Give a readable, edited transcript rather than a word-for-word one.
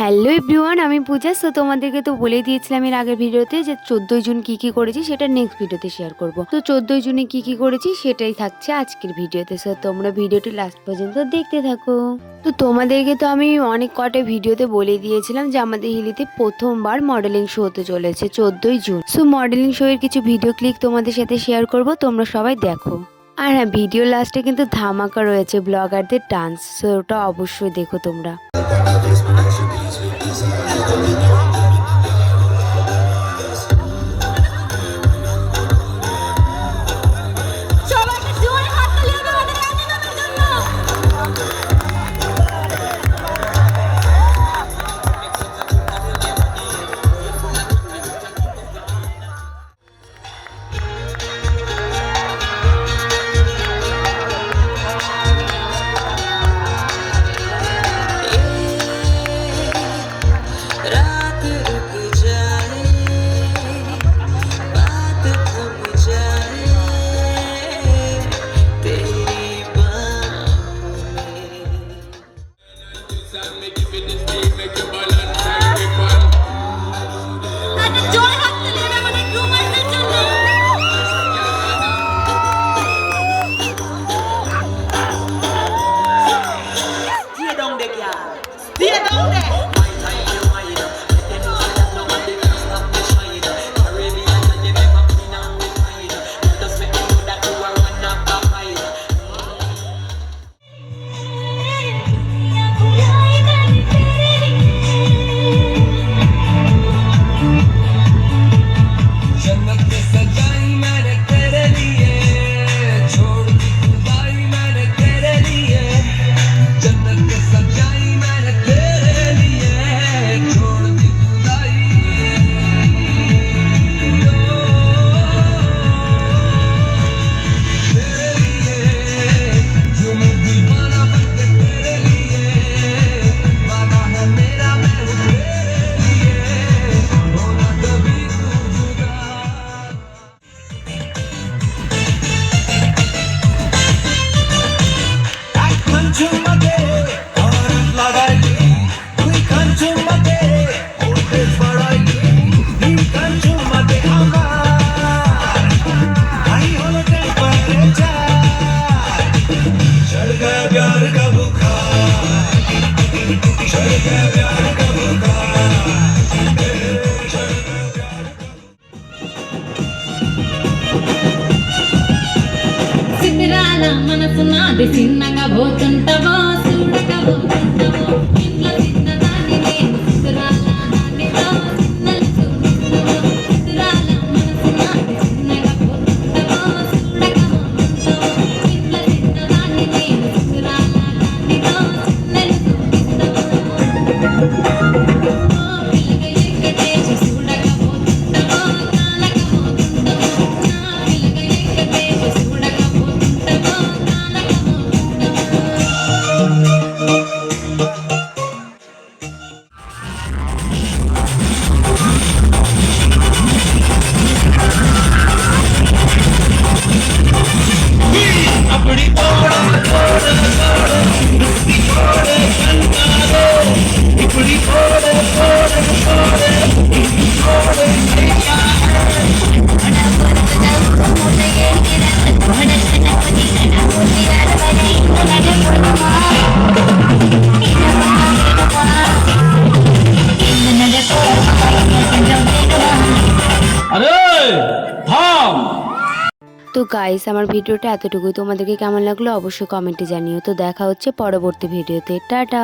Hello everyone, আমি পূজা। So তোমাদেরকে তো বলেই দিয়েছিলাম এর আগের ভিডিওতে যে 14 জুন কি করেছি সেটা নেক্সট ভিডিওতে শেয়ার করব। তো 14 জুনে কি করেছি সেটাই থাকছে আজকের ভিডিওতে। সো তোমরা ভিডিওটি লাস্ট পর্যন্ত দেখতে থাকো। তো তোমাদেরকে তো আমি অনেক কটা ভিডিওতে বলে দিয়েছিলাম যে আমাদের হিলিতে প্রথমবার মডেলিং শো হতে চলেছে 14 জুন। সো মডেলিং শো এর কিছু ভিডিও ক্লিপ তোমাদের সাথে শেয়ার করব, তোমরা সবাই দেখো। আর হ্যাঁ, ভিডিও লাস্টে কিন্তু ধামাকা রয়েছে ব্লগারদের ডান্স, সো ওটা অবশ্যই দেখো তোমরা। మనసు నాది చిన్నగా పోతుంటావో చూడగా పోతుంటావో ఇంట్లో చిన్నదాన్ని నేను చిత్రాల దానిలో చిన్నలు చూపిస్తావో చిత్రాల మనసు నాది చిన్నగా పోతుంటావో చూడగా పోతుంటావో ఇంట్లో చిన్నదాన్ని నేను చిత్రాల దానిలో చిన్నలు చూపిస్తావో పిల్లగా ఎక్కడేసి చూడగా పోతుంటావో కాలగా పోతుంటావో నా పిల్లగా ఎక్కడేసి చూడగా పోతుంటావో তো গাইস, আমার ভিডিওটা এতটুকুই। তোমাদেরকে কেমন লাগলো অবশ্যই কমেন্টে জানিও। তো দেখা হচ্ছে পরবর্তী ভিডিওতে। টাটা।